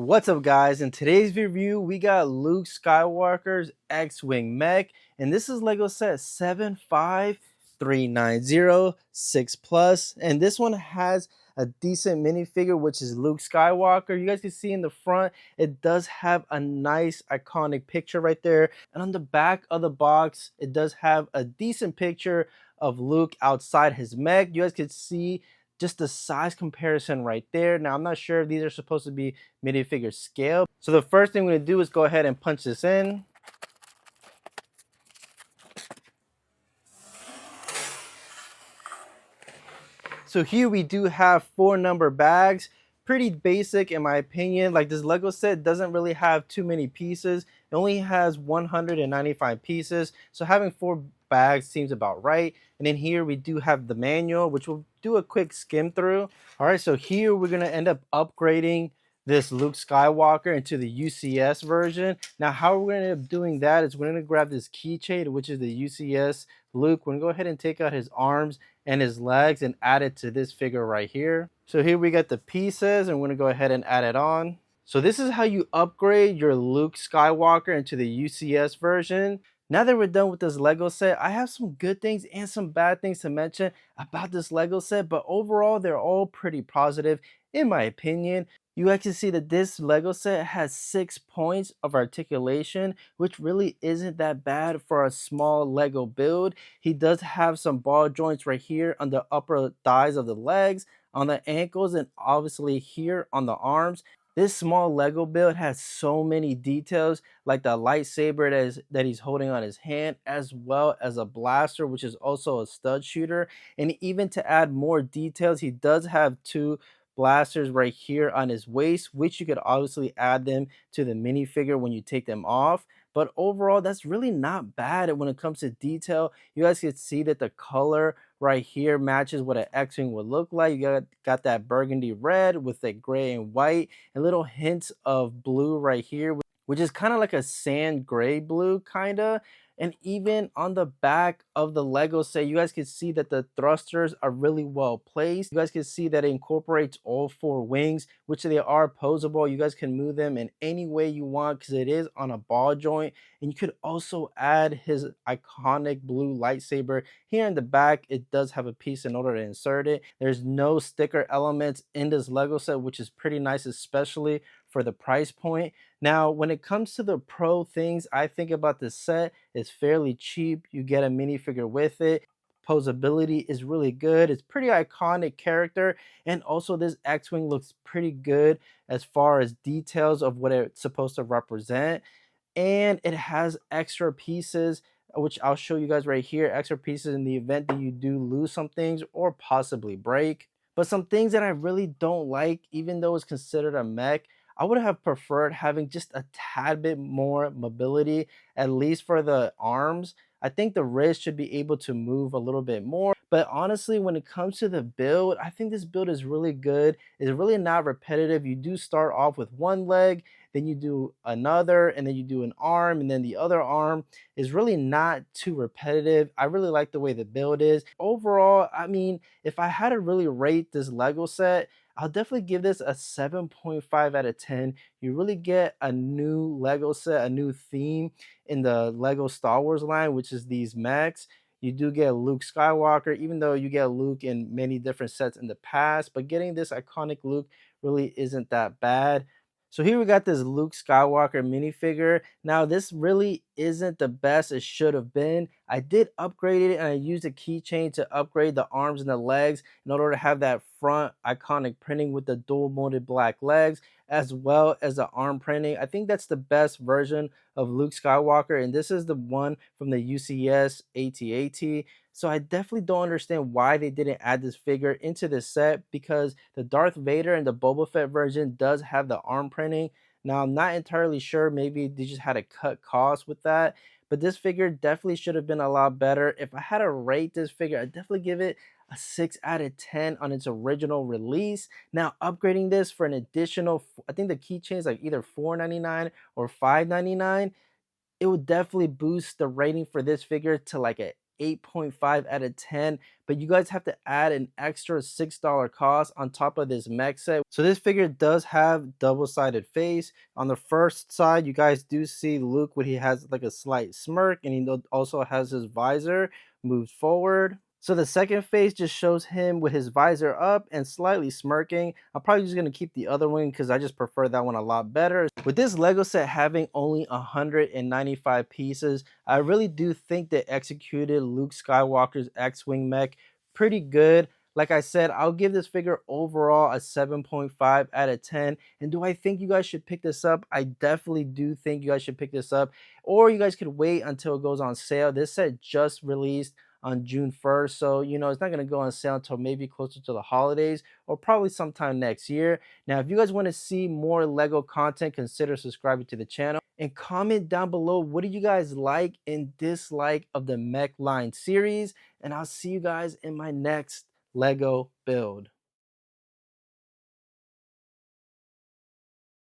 What's up, guys? In today's review we got Luke Skywalker's X-Wing Mech, and this is Lego set 75390 plus, and this one has a decent minifigure, which is Luke Skywalker. You guys can see in the front it does have a nice iconic picture right there, and on the back of the box it does have a decent picture of Luke outside his mech. You guys can see just the size comparison right there. Now, I'm not sure if these are supposed to be minifigure scale. So the first thing we're gonna do is go ahead and punch this in. So here we do have 4 number bags. Pretty basic in my opinion. Like, this Lego set doesn't really have too many pieces. It only has 195 pieces. So having 4 bags seems about right. And then here we do have the manual, which we'll do a quick skim through. All right, so here we're gonna end up upgrading this Luke Skywalker into the UCS version. Now, how we're gonna end up doing that is we're gonna grab this keychain, which is the UCS Luke. We're gonna go ahead and take out his arms and his legs and add it to this figure right here. So here we got the pieces, and we're gonna go ahead and add it on. So this is how you upgrade your Luke Skywalker into the UCS version. Now that we're done with this Lego set, I have some good things and some bad things to mention about this Lego set, but overall they're all pretty positive in my opinion. You guys can see that this Lego set has 6 points of articulation, which really isn't that bad for a small Lego build. He does have some ball joints right here on the upper thighs of the legs, on the ankles, and obviously here on the arms. This small Lego build has so many details, like the lightsaber that he's holding on his hand, as well as a blaster, which is also a stud shooter. And even to add more details, he does have 2 blasters right here on his waist, which you could obviously add them to the minifigure when you take them off. But overall, that's really not bad when it comes to detail. You guys can see that the color right here matches what an X-Wing would look like. You got that burgundy red with the gray and white, and little hints of blue right here, which is kind of like a sand gray blue kind of. And even on the back of the Lego set, you guys can see that the thrusters are really well placed. You guys can see that it incorporates all 4 wings, which they are posable. You guys can move them in any way you want because it is on a ball joint. And you could also add his iconic blue lightsaber here in the back. It does have a piece in order to insert it. There's no sticker elements in this Lego set, which is pretty nice, especially for the price point. Now, when it comes to the pro things I think about this set, it's fairly cheap. You get a minifigure with it. Posability is really good. It's pretty iconic character, and also this X-Wing looks pretty good as far as details of what it's supposed to represent. And it has extra pieces, which I'll show you guys right here, extra pieces in the event that you do lose some things or possibly break. But some things that I really don't like, even though it's considered a mech, I would have preferred having just a tad bit more mobility, at least for the arms. I think the wrist should be able to move a little bit more. But honestly, when it comes to the build, I think this build is really good. It's really not repetitive. You do start off with one leg, then you do another, and then you do an arm, and then the other arm is really not too repetitive. I really like the way the build is. Overall, I mean, if I had to really rate this Lego set, I'll definitely give this a 7.5 out of 10. You really get a new Lego set, a new theme in the Lego Star Wars line, which is these mechs. You do get Luke Skywalker, even though you get Luke in many different sets in the past, but getting this iconic Luke really isn't that bad. So here we got this Luke Skywalker minifigure. Now, this really isn't the best it should have been. I did upgrade it, and I used a keychain to upgrade the arms and the legs in order to have that front iconic printing with the dual molded black legs, as well as the arm printing. I think that's the best version of Luke Skywalker, and this is the one from the UCS AT-AT. So I definitely don't understand why they didn't add this figure into this set, because the Darth Vader and the Boba Fett version does have the arm printing. Now, I'm not entirely sure, maybe they just had to cut costs with that, but this figure definitely should have been a lot better. If I had to rate this figure, I'd definitely give it a 6 out of 10 on its original release. Now, upgrading this for an additional, I think the keychain is like either $4.99 or $5.99, it would definitely boost the rating for this figure to like a 8.5 out of 10, but you guys have to add an extra $6 cost on top of this mech set. So this figure does have double-sided face. On the first side, you guys do see Luke when he has like a slight smirk, and he also has his visor moved forward. So the second face just shows him with his visor up and slightly smirking. I'm probably just going to keep the other one because I just prefer that one a lot better. With this Lego set having only 195 pieces, I really do think they executed Luke Skywalker's X-Wing mech pretty good. Like I said, I'll give this figure overall a 7.5 out of 10. And do I think you guys should pick this up? I definitely do think you guys should pick this up. Or you guys could wait until it goes on sale. This set just released on June 1st, so you know it's not going to go on sale until maybe closer to the holidays or probably sometime next year. Now if you guys want to see more Lego content, consider subscribing to the channel and comment down below what do you guys like and dislike of the Mech line series, and I'll see you guys in my next Lego build.